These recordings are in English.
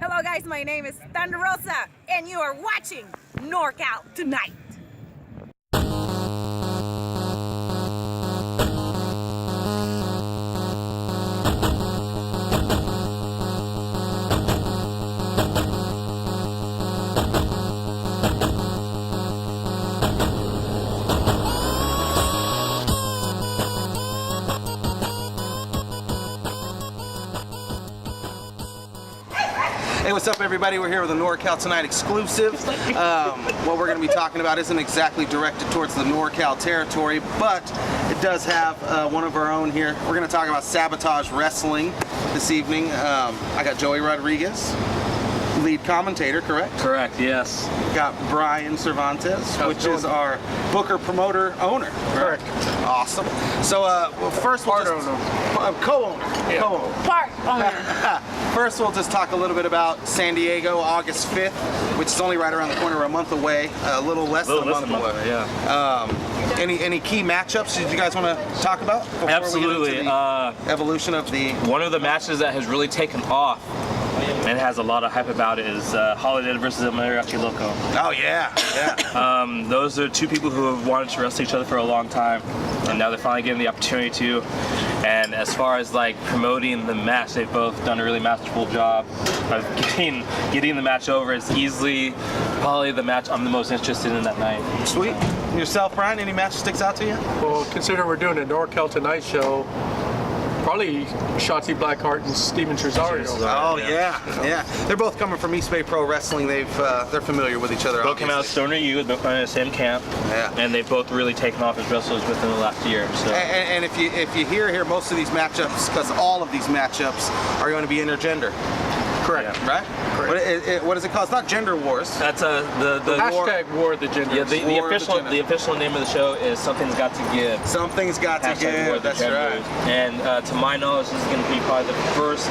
Hello guys, my name is Thunder Rosa and you are watching NorCal Tonight. Hey, what's up everybody? We're here with a NorCal Tonight exclusive. What we're going to be talking about isn't exactly directed towards the NorCal territory, but it does have one of our own here. We're going to talk about Sabotage Wrestling this evening. I got Joey Rodriguez, lead commentator, correct? Correct, yes. Got Brian Cervantes, which is our booker, promoter, owner. Correct. Awesome. So, well, first we'll co-owner. Yeah. Co-owner. Part owner. First, we'll just talk a little bit about San Diego, August 5th, which is only right around the corner, a month away, a little less than a month away. Yeah. Any key matchups that you guys want to talk about? Absolutely. We get into the evolution of the... One of the matches that has really taken off and has a lot of hype about it is Holiday versus El Mariachi Loco. Oh, yeah. Yeah. Those are two people who have wanted to wrestle each other for a long time, and now they're finally getting the opportunity to. And as far as like promoting the match, they've both done a really masterful job of getting the match over. It's easily probably the match I'm the most interested in that night. Sweet. Yourself, Brian, any match sticks out to you? Well, considering we're doing a NorCal Tonight show, probably Shotzi Blackheart and Steven Tresario. Oh yeah. They're both coming from East Bay Pro Wrestling. They're familiar with each other. Both came out of Stoner U, both playing in the same camp. Yeah. And they've both really taken off as wrestlers within the last year. So. And if you hear most of these matchups, because all of these matchups are going to be intergender. Correct. Yeah. Right? Correct. What is it called? It's not gender wars. That's the hashtag war of the genders. Yeah, the official name of the show is Something's Got to Give. Something's got to give. That's right. And to my knowledge, this is going to be probably the first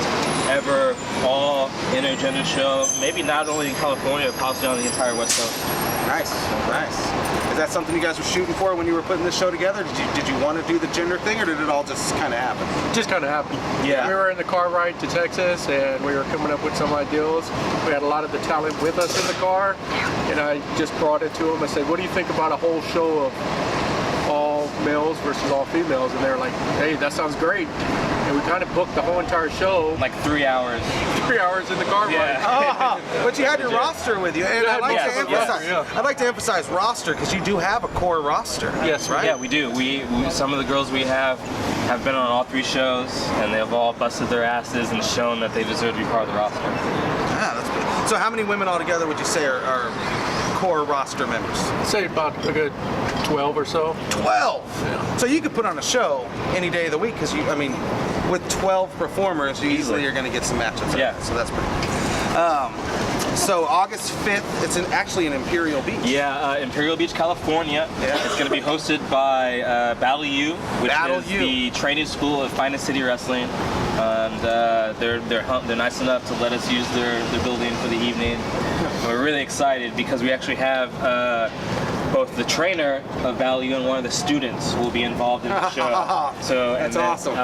ever all intergender show. Maybe not only in California, but possibly on the entire West Coast. Nice. Is that something you guys were shooting for when you were putting this show together? Did you want to do the gender thing, or did it all just kind of happen? Just kind of happened. Yeah. We were in the car ride to Texas, and we were coming up with some ideals. We had a lot of the talent with us in the car, and I just brought it to them. I said, what do you think about a whole show of all males versus all females? And they were like, hey, that sounds great. And we kind of booked the whole entire show. Like 3 hours. 3 hours in the car ride. Oh, but you had your roster with you, and I'd like to emphasize roster, because you do have a core roster. Yes, right? Yeah, we do. We some of the girls we have been on all 3 shows, and they've all busted their asses and shown that they deserve to be part of the roster. Ah, that's good. So how many women altogether would you say are core roster members? Say about a good 12 or so. 12? Yeah. So you could put on a show any day of the week, because with 12 performers, you easily are going to get some matchups. Yeah. So that's pretty good. So August 5th, it's actually in Imperial Beach. Yeah, Imperial Beach, California. Yeah. It's going to be hosted by Battle U, which Battle is U. the training school of Finest City Wrestling. And they're nice enough to let us use their building for the evening. We're really excited because we actually have both the trainer of Battle U and one of the students will be involved in the show. So that's awesome.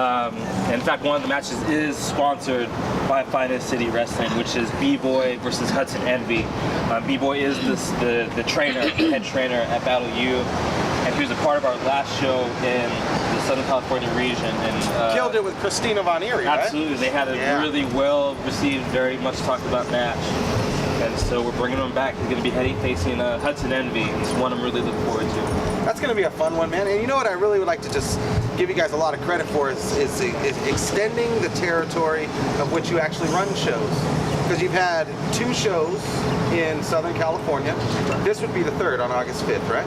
In fact, one of the matches is sponsored by Finest City Wrestling, which is B-Boy versus Hudson Envy. B-Boy is the trainer, head trainer at Battle U, and he was a part of our last show in the Southern California region. And Killed it with Christina Von Eerie, right? Absolutely, they had a really well received, very much talked about match. And so we're bringing them back. He's going to be facing Hudson Envy. It's one I'm really looking forward to. That's going to be a fun one, man. And you know what I really would like to just give you guys a lot of credit for is extending the territory of which you actually run shows. Because you've had 2 shows in Southern California. This would be the 3rd on August 5th, right?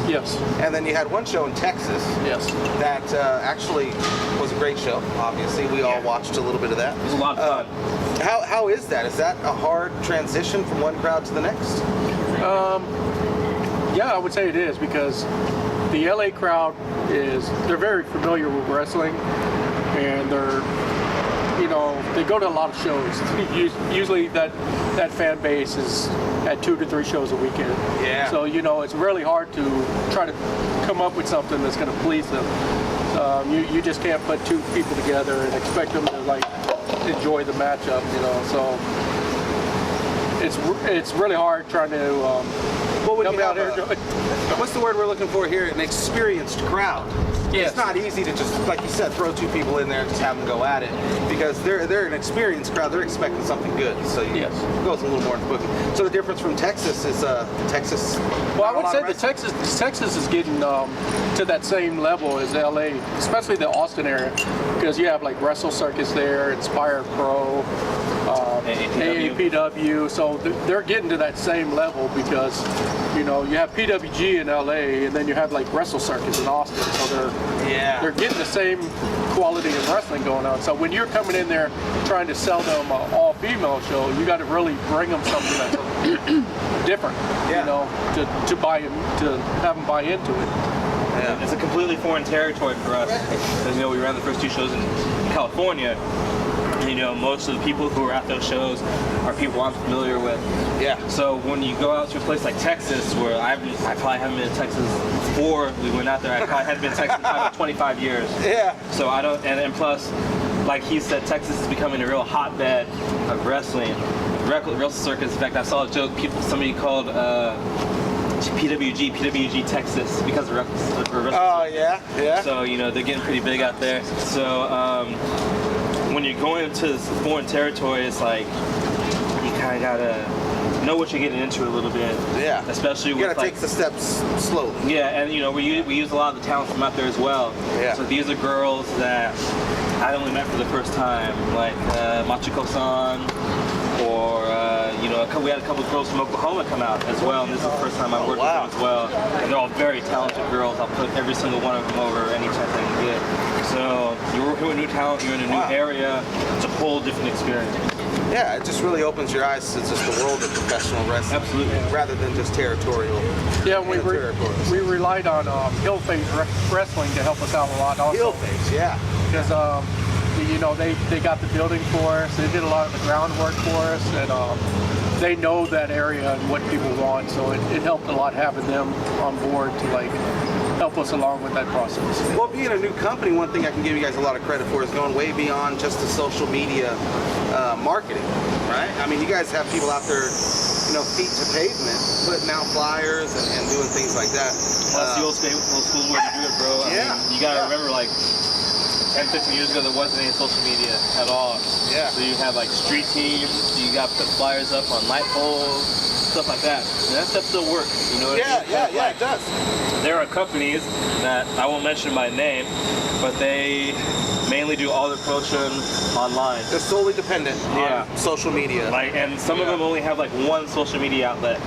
Yes. And then you had 1 show in Texas. Yes. That actually was a great show, obviously. We all watched a little bit of that. It was a lot of fun. How is that? Is that a hard transition from one crowd to the next? Yeah, I would say it is, because the LA crowd they're very familiar with wrestling, and they go to a lot of shows. Usually that fan base is at 2 to 3 shows a weekend. Yeah. So it's really hard to try to come up with something that's going to please them. You just can't put 2 people together and expect them to enjoy the matchup. So it's really hard trying to Well, when come you out have here. what's the word we're looking for here? An experienced crowd. Yes. It's not easy to just, like you said, throw two people in there and just have them go at it, because they're an experienced crowd. They're expecting something good. So Yes. it goes a little more into booking. So the difference from Texas is Texas. Well, I would say that Texas is getting to that same level as LA, especially the Austin area, because you have like Wrestle Circus there, Inspire Pro, AAPW. So they're getting to that same level because, you know, you have PWG in LA, and then you have like Wrestle Circus in Austin. So they're getting the same quality of wrestling going on. So when you're coming in there trying to sell them an all-female show, you got to really bring them something that's different, you know, to have them buy into it. Yeah. It's a completely foreign territory for us. As you know, we ran the first 2 shows in California. You know, most of the people who are at those shows are people I'm familiar with. Yeah. So when you go out to a place like Texas, where I probably haven't been in Texas before we went out there, I probably hadn't been in Texas in about 25 years. Yeah. So I don't, and plus, like he said, Texas is becoming a real hotbed of wrestling. Wrestle Circus. In fact, I saw a joke. Somebody called PWG Texas because of wrestling. Oh yeah. So you know they're getting pretty big out there. So when you're going into this foreign territory, it's like you kind of gotta know what you're getting into a little bit. Yeah. Especially you with gotta take the steps slowly. Yeah, and you know we use a lot of the talent from out there as well. Yeah. So these are girls that I only met for the first time, like Machiko-san, or you know, we had a couple of girls from Oklahoma come out as well, and this is the first time I worked with them as well. And they're all very talented girls. I'll put every single one of them over any chance I can get. So you're working with new talent, you're in a new area, it's a whole different experience. Yeah, it just really opens your eyes to just the world of professional wrestling. Absolutely. Rather than just territorial. Yeah, we relied on Hill Face Wrestling to help us out a lot also. Hill Face, yeah. Because you know, they got the building for us, they did a lot of the groundwork for us, and they know that area and what people want, so it helped a lot having them on board to like help us along with that process. Well, being a new company, one thing I can give you guys a lot of credit for is going way beyond just the social media marketing, right? I mean, you guys have people out there, you know, feet to pavement, putting out flyers and doing things like that. Well, that's the old school way to do it, bro. I mean, you gotta remember, like, 10, 15 years ago, there wasn't any social media at all. Yeah. So you have like street teams, you got to put flyers up on light poles, stuff like that. And that stuff still works, you know what I mean? Yeah, it does. There are companies that I won't mention by name, but they mainly do all their promotion online. They're solely dependent on social media. Like, and some of them only have like one social media outlet.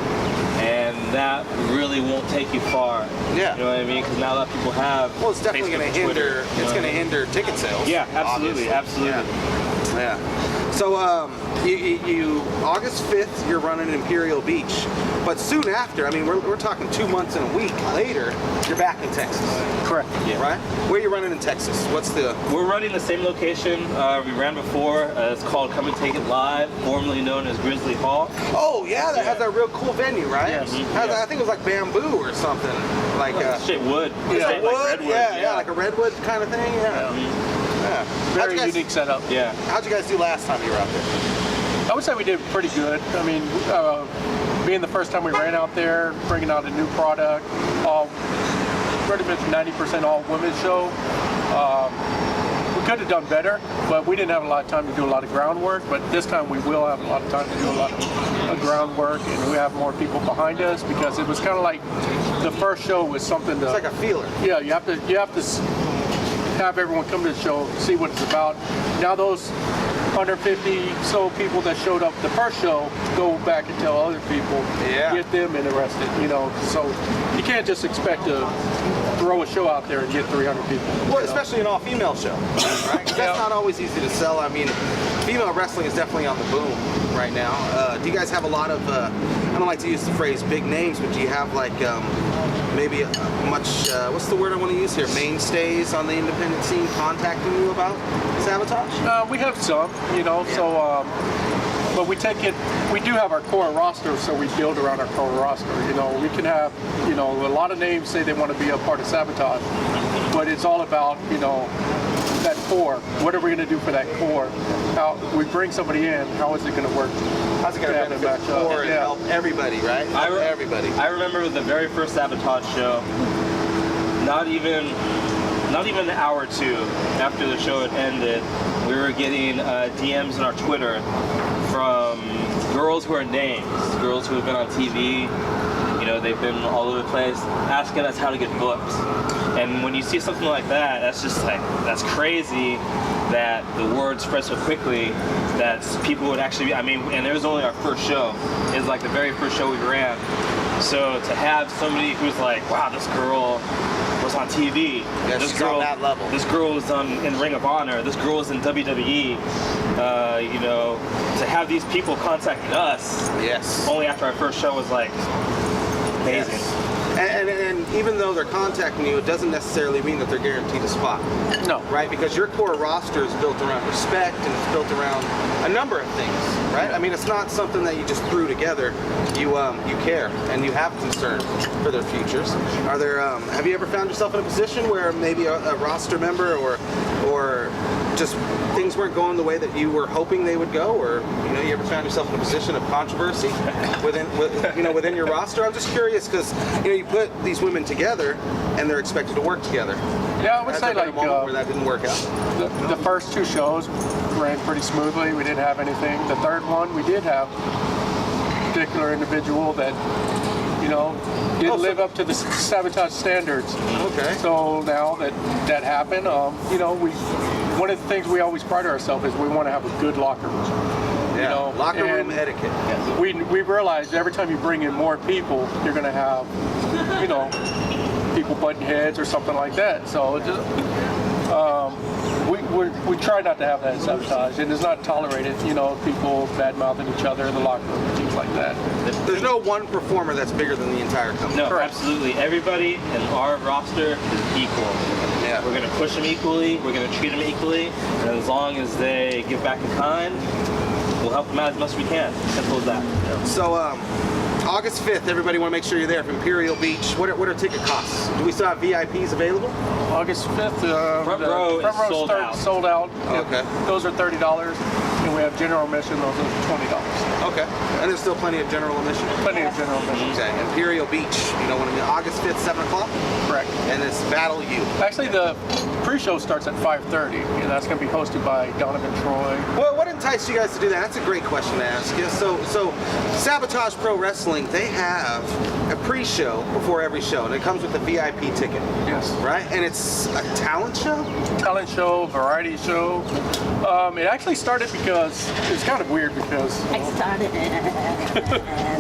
And that really won't take you far. Yeah. You know what I mean? Because not a lot of people have. Well, it's definitely going to hinder. It's going to hinder ticket sales. Yeah, absolutely, absolutely. Yeah. So, you August 5th, you're running Imperial Beach, but soon after, I mean, we're talking 2 months and a week later, you're back in Texas. Correct. Yeah. Right? Where are you running in Texas? What's the? We're running the same location we ran before. It's called Come and Take It Live, formerly known as Grizzly Hall. Oh yeah, that has that real cool venue, right? Yes. I think it was like bamboo or something. Like straight wood. It's like wood. Like redwood, yeah, like a redwood kind of thing. Yeah. Yeah. Very unique setup. Yeah. How'd you guys do last time you were out there? I would say we did pretty good. I mean, being the first time we ran out there, bringing out a new product, pretty much 90% all women's show. We could have done better, but we didn't have a lot of time to do a lot of groundwork. But this time we will have a lot of time to do a lot of groundwork, and we have more people behind us because it was kind of like the first show was something to. It's like a feeler. Yeah, you have to have everyone come to the show, see what it's about. Now those 150 so people that showed up the first show go back and tell other people, get them interested, you know. So you can't just expect to throw a show out there and get 300 people. Well, especially an all-female show, right? 'Cause that's not always easy to sell. I mean, female wrestling is definitely on the boom right now. Do you guys have a lot of, I don't like to use the phrase big names, but do you have like maybe much, what's the word I want to use here, mainstays on the independent scene contacting you about Sabotage? We have some, you know, so, but we do have our core roster, so we build around our core roster. You know, we can have, you know, a lot of names say they want to be a part of Sabotage, but it's all about, you know, that core. What are we going to do for that core? How we bring somebody in, how is it going to work? How's it going to benefit the core and help everybody, right? Everybody. I remember the very first Sabotage show. Not even an hour or two after the show had ended, we were getting DMs on our Twitter from girls who are names, girls who have been on TV. You know, they've been all over the place, asking us how to get booked. And when you see something like that, that's just like, that's crazy that the word spread so quickly that people would actually be, I mean, and it was only our first show. It was like the very first show we ran. So to have somebody who's like, wow, this girl was on TV. Yeah, this she's girl, on that level. This girl was in Ring of Honor. This girl was in WWE. You know, to have these people contacting us only after our first show was like amazing. Yes. And even though they're contacting you, it doesn't necessarily mean that they're guaranteed a spot. No. Right? Because your core roster is built around respect and it's built around a number of things, right? I mean, it's not something that you just threw together. You care and you have concern for their futures. Are there? Have you ever found yourself in a position where maybe a roster member or just things weren't going the way that you were hoping they would go, or you ever found yourself in a position of controversy within your roster? I'm just curious because you put these women together and they're expected to work together. Yeah, I would Has say there been like a moment where that didn't work out. the first two shows ran pretty smoothly. We didn't have anything. The third one, we did have a particular individual that didn't live up to the Sabotage standards. Okay. So now that happened, one of the things we always pride ourselves is we want to have a good locker room. Yeah. Locker room etiquette. We realized every time you bring in more people, you're going to have, people butting heads or something like that. So it just, we try not to have that Sabotage, and it's not tolerated. People bad mouthing each other in the locker room and things like that. There's no one performer that's bigger than the entire company. No, absolutely. Everybody in our roster is equal. Yeah. We're going to push them equally. We're going to treat them equally. And as long as they give back in kind, we'll help them out as much as we can. Simple as that. So, August 5th, everybody want to make sure you're there from Imperial Beach. What are ticket costs? Do we still have VIPs available? August 5th, front row is sold out. Okay. Those are $30, and we have general admission. Those are $20. Okay. And there's still plenty of general admission? Plenty of general admission. Okay. Imperial Beach, August 5th, 7 o'clock? Correct. And it's Battle U. Actually, the pre-show starts at 5:30, and that's going to be hosted by Donovan Troy. Well, what enticed you guys to do that? That's a great question to ask you. So Sabotage Pro Wrestling, they have a pre-show before every show, and it comes with a VIP ticket. Yes. Right? And it's a talent show? Talent show, variety show. It actually started because it's kind of weird because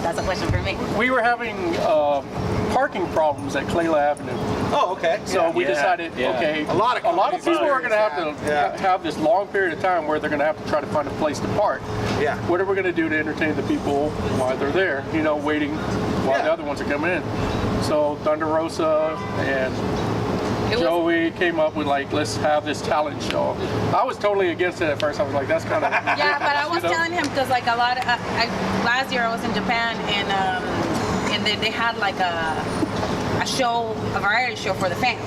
That's a question for me. we were having parking problems at Clayla Avenue. Oh, okay. So we decided, okay, A lot of people are going to have to Yeah. have this long period of time where they're going to have to try to find a place to park. Yeah. What are we going to do to entertain the people while they're there, waiting while the other ones are coming in? So Thunder Rosa and Joey came up with let's have this talent show. I was totally against it at first. I was like, that's kind of Yeah, but I was telling him because a lot of last year I was in Japan and they had a show, a variety show for the fans.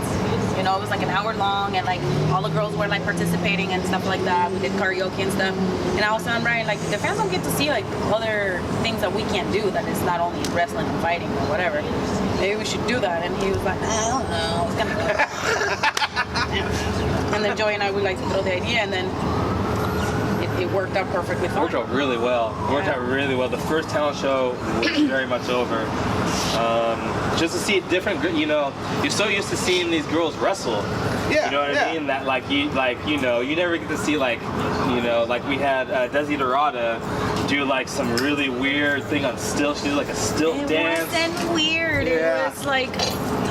It was like an hour long, and all the girls were participating and stuff like that. We did karaoke and stuff. And I was telling Brian, the fans don't get to see other things that we can't do. That is not only wrestling and fighting or whatever. Maybe we should do that. And he was like, I don't know. It's gonna. And then Joey and I would like to throw the idea, and then it worked out perfectly fine. It worked out really well. The first talent show was very much over. Just to see different, you're so used to seeing these girls wrestle. Yeah. You know what I mean? That you never get to see we had Desi Dorada do some really weird thing on stilt. She did a stilt dance. It wasn't weird. Yeah. It was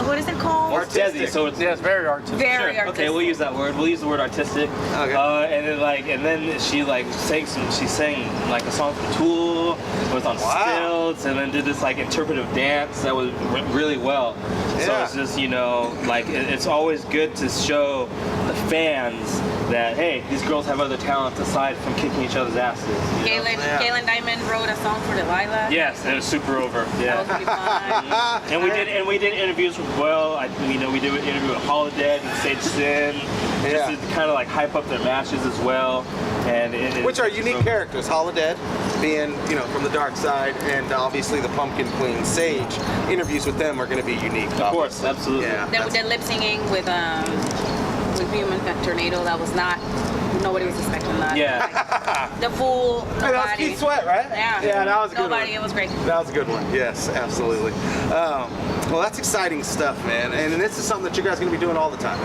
what is it called? Artistic. So it's it's very artistic. Very artistic. Okay, we'll use that word. We'll use the word artistic. Okay. And then she sang a song from Tool. It was on stilts, and then did this interpretive dance that went really well. So Yeah. it's just it's always good to show the fans that hey, these girls have other talents aside from kicking each other's asses. Kaylin Diamond wrote a song for Delilah. Yes, and it was super over. That was pretty fun. And we did interviews with we did an interview with Holodead and Sage Sin. Yeah. just to kind of like hype up their matches as well. And Which are unique characters. Holodead being, you know, from the dark side, and obviously the Pumpkin Queen, Sage. Interviews with them are going to be unique. Of course, absolutely. Yeah. The lip singing with Human Tornado, that was not, nobody was expecting that. Yeah. The fool, Hey, that was nobody. Keith Sweat, right? Yeah. Yeah, that was a good Nobody, one. it was great. That was a good one. Yes, absolutely. Well, that's exciting stuff, man. And this is something that you guys are going to be doing all the time.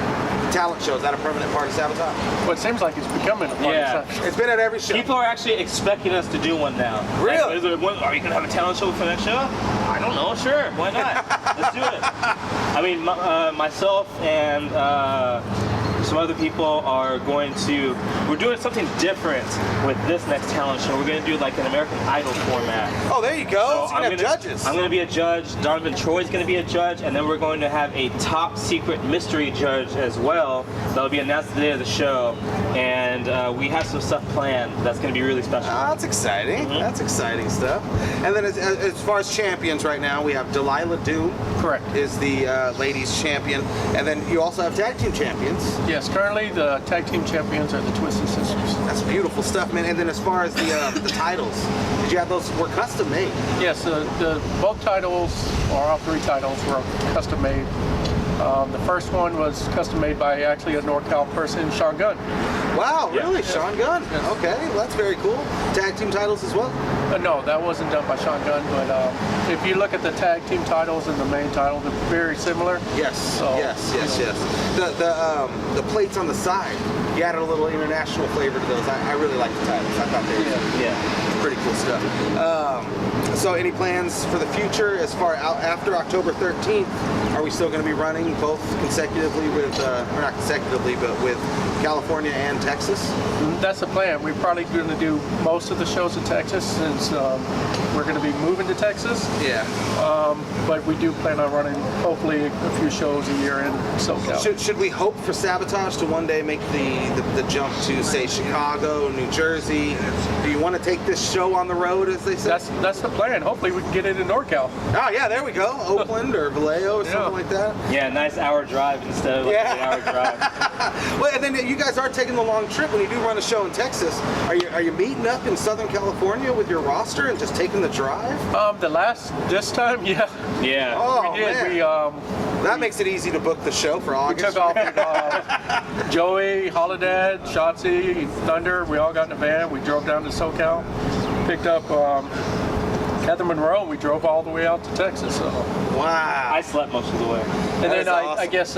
Talent shows, is that a permanent part of Sabotage? Well, it seems like it's becoming a part Yeah. of It's been at every show. People are actually expecting us to do one now. Really? Like, is there one, are you going to have a talent show for that show? I don't know. Sure. Why not? Let's do it. I mean, myself and some other people are going to, we're doing something different with this next talent show. We're going to do like an American Idol format. Oh, there you go. So I'm you're going to have judges. I'm going to be a judge. Donovan Troy's going to be a judge, and then we're going to have a top secret mystery judge as well. That'll be announced the day of the show, and we have some stuff planned that's going to be really special. Oh, that's exciting. That's exciting stuff. And then as far as champions right now, we have Delilah Doom. Correct. Is the ladies champion. And then you also have tag team champions. Yes, currently the tag team champions are the Twisted Sisters. That's beautiful stuff, man. And then as far as the titles, did you have those were custom made? Yes, both titles, or all three titles, were custom made. The first one was custom made by actually a NorCal person, Sean Gunn. Wow, Yeah. really? Sean Gunn? Yes. Okay, well, that's very cool. Tag team titles as well? No, that wasn't done by Sean Gunn, but if you look at the tag team titles and the main title, they're very similar. Yes, So, yes. The plates on the side, you added a little international flavor to those. I really like the titles. I thought they were Yeah. pretty cool stuff. So any plans for the future as far out after October 13th? Are we still going to be running both consecutively with, or not consecutively, but with California and Texas? That's the plan. We're probably going to do most of the shows in Texas since we're going to be moving to Texas. Yeah. But we do plan on running hopefully a few shows a year in SoCal. Should we hope for Sabotage to one day make the jump to, say, Chicago, New Jersey? Do you want to take this show on the road, as they say? That's the plan. Hopefully we can get it in NorCal. Oh, yeah, there we go. Oakland or Vallejo or something like that. Yeah, nice hour drive instead of like an 8-hour drive. Well, and then you guys are taking the long trip. When you do run a show in Texas, are you meeting up in Southern California with your roster and just taking the drive? This time, yeah. Yeah. Oh, We did. man. That makes it easy to book the show for We August. took off with Joey, Holodead, Shotzi, Thunder. We all got in a van. We drove down to SoCal, picked up Heather Monroe, and we drove all the way out to Texas. So. Wow. I slept most of the way. And That then is I awesome. guess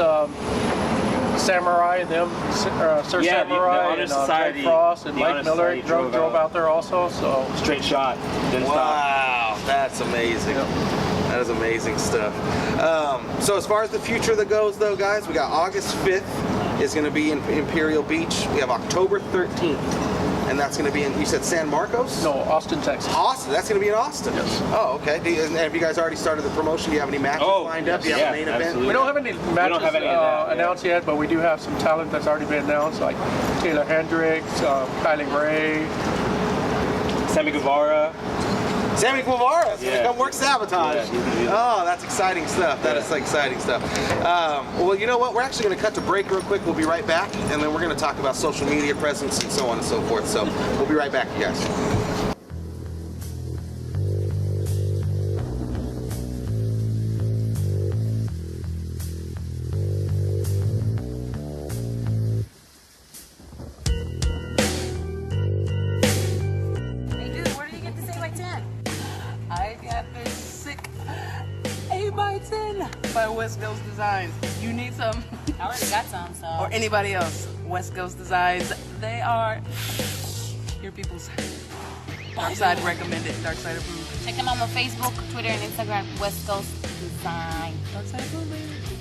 Samurai and them, Sir Yeah, the Samurai Honor and Society- Jake Frost and the Mike Honor Miller Society drove drove out there also. So Straight shot. Didn't stop. Wow, that's amazing. That is amazing stuff. So as far as the future that goes, though, guys, we got August 5th is going to be in Imperial Beach. We have October 13th, and that's going to be in, you said San Marcos? no, Austin, Texas. Austin. That's going to be in Austin. Yes. Oh, okay. Have you guys already started the promotion? Do you have any matches lined up? Do you have a main event? absolutely. We don't have any matches have any of that, yeah. announced yet, but we do have some talent that's already been announced, like Taylor Hendricks, Kylie Ray. Sammy Guevara. Sammy Guevara is going to Yeah. come work Sabotage. Yeah, he's gonna be there. Oh, that's exciting stuff. That is exciting stuff. Well, you know what? We're actually going to cut to break real quick. We'll be right back, and then we're going to talk about social media presence and so on and so forth. So we'll be right back, you guys. Hey, dude, where did you get this 8x10? I got this sick 8x10 by West Coast Designs. You need some, I already got some, so. or anybody else. West Coast Designs, they are your people's. Dark Side recommended, Dark Side approved. Check them out on Facebook, Twitter, and Instagram, West Coast Design. Dark Side approved, baby.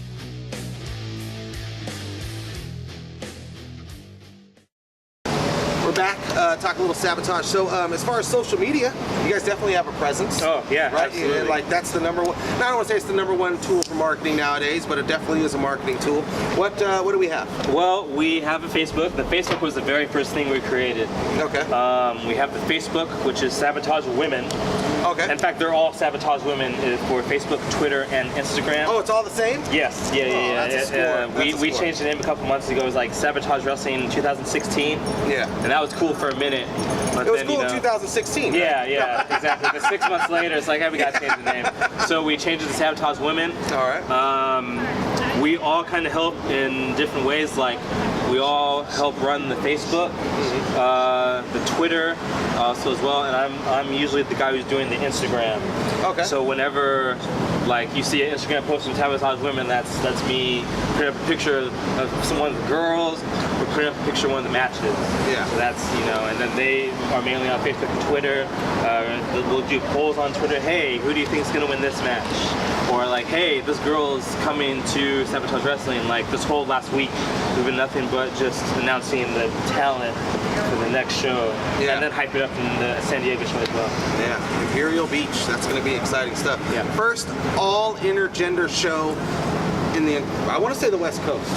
We're back, talk a little Sabotage. So as far as social media, you guys definitely have a presence. Oh, yeah, right? absolutely. Like that's the number one. I don't want to say it's the number one tool for marketing nowadays, but it definitely is a marketing tool. What do we have? Well, we have a Facebook. The Facebook was the very first thing we created. Okay. We have the Facebook, which is Sabotage Women. Okay. In fact, they're all Sabotage Women for Facebook, Twitter, and Instagram. Oh, it's all the same? Yes, yeah. That's a score. We changed the name a couple months ago. It was like Sabotage Wrestling in 2016. Yeah. And that was cool for a minute. But It was then, cool you in know, 2016. Right? Yeah, exactly. But 6 months later, it's like, hey, we gotta change the name. So we changed it to Sabotage Women. All right. We all kind of help in different ways. Like, we all help run the Facebook, the Twitter, also as well. And I'm usually the guy who's doing the Instagram. Okay. So whenever, like, you see an Instagram post from Sabotage Women, that's me putting up a picture of one of the girls, or putting up a picture of one of the matches. Yeah. So that's, you know, and then they are mainly on Facebook and Twitter. We'll do polls on Twitter. Hey, who do you think is gonna win this match? Or like, hey, this girl is coming to Sabotage Wrestling. Like this whole last week, we've been nothing but just announcing the talent for the next show, Yeah. and then hype it up in the San Diego show as well. Yeah, Imperial Beach. That's going to be exciting stuff. Yeah. First all intergender show in the, I want to say the West Coast.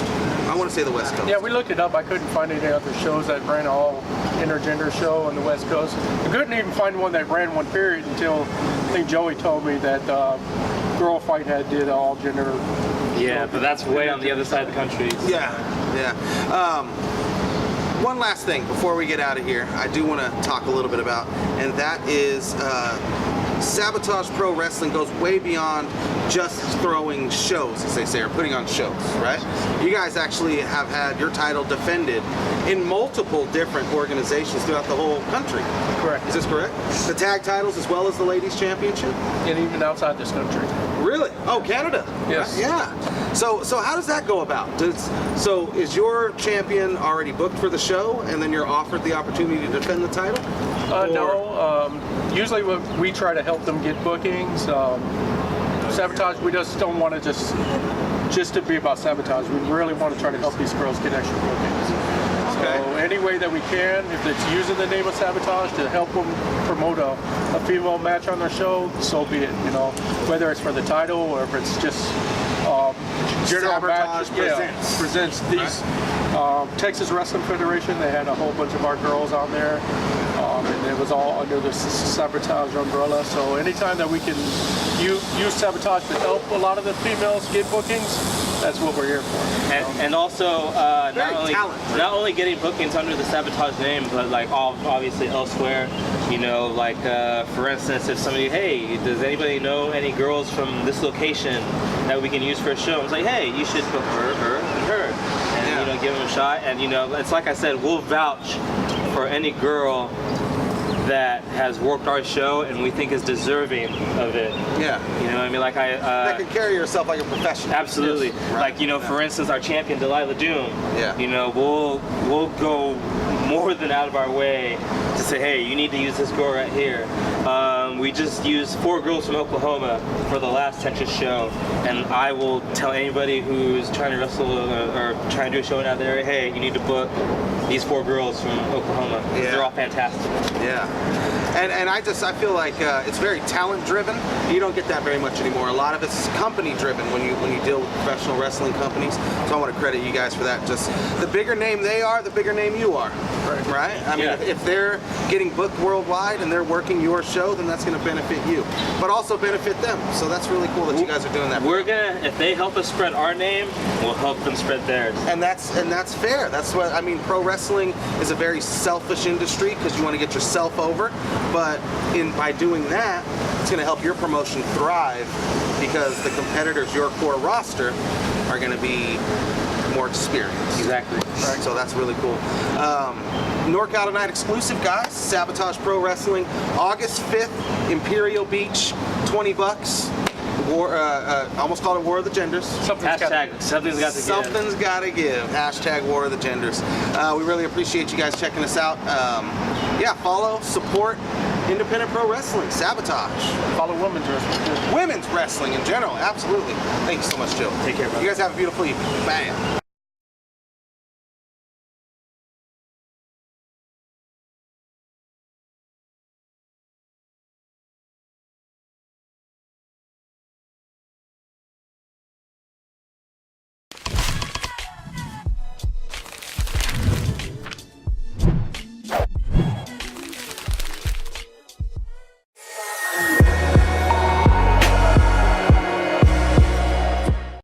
Yeah, we looked it up. I couldn't find any other shows that ran all intergender show on the West Coast. I couldn't even find one that ran one period until I think Joey told me that Girl Fight had did all gender. Yeah, but that's way on the other side of the country. So. Yeah. One last thing before we get out of here, I do want to talk a little bit about, and that is Sabotage Pro Wrestling goes way beyond just throwing shows, as they say, or putting on shows, right? You guys actually have had your title defended in multiple different organizations throughout the whole country. Correct. Is this correct? The tag titles as well as the ladies championship? And even outside this country. Really? Oh, Canada. Yes. Yeah. So how does that go about? So is your champion already booked for the show, and then you're offered the opportunity to defend the title? No. Usually we try to help them get bookings. Sabotage, we just don't want to just to be about Sabotage. We really want to try to help these girls get extra bookings. Okay. So any way that we can, if it's using the name of Sabotage to help them promote a female match on their show, so be it. You know, whether it's for the title or if it's just general Sabotage match. Presents these Texas Wrestling Federation. They had a whole bunch of our girls on there, and it was all under the Sabotage umbrella. So anytime that we can use Sabotage to help a lot of the females get bookings, that's what we're here for. And also not only getting bookings under the Sabotage name, but like obviously elsewhere. You know, like for instance, if somebody, hey, does anybody know any girls from this location that we can use for a show? It's like, hey, you should book her, and her, and you know, give them a shot. And you know, it's like I said, we'll vouch for any girl that has worked our show and we think is deserving of it. Yeah. You know what I mean? Like that can carry yourself like a professional. Absolutely. Yes. Right. Like, you know, for instance, our champion Delilah Doom. Yeah. You know, we'll go more than out of our way to say, hey, you need to use this girl right here. We just used 4 girls from Oklahoma for the last Texas show, and I will tell anybody who's trying to wrestle or trying to do a show out there, hey, you need to book these 4 girls from Oklahoma. Yeah. They're all fantastic. Yeah. And I feel like it's very talent driven. You don't get that very much anymore. A lot of it's company driven when you deal with professional wrestling companies. So I want to credit you guys for that. Just the bigger name they are, the bigger name you are. Right? I mean, if they're getting booked worldwide and they're working your show, then that's going to benefit you, but also benefit them. So that's really cool that you guys are doing that. If they help us spread our name, we'll help them spread theirs. And that's fair. That's what I mean. Pro wrestling is a very selfish industry because you want to get yourself over, but by doing that, it's going to help your promotion thrive because the competitors, your core roster, are going to be more experienced. Exactly. Right. So that's really cool. NorCal Tonight exclusive, guys. Sabotage Pro Wrestling, August 5th, Imperial Beach, $20. War, almost called it War of the Genders. Something's got to give. Hashtag War of the Genders. We really appreciate you guys checking us out. Follow, support independent pro wrestling. Sabotage. Follow women's wrestling. Women's wrestling in general, absolutely. Thank you so much, Joe. Take care, brother. You guys have a beautiful evening. Bam.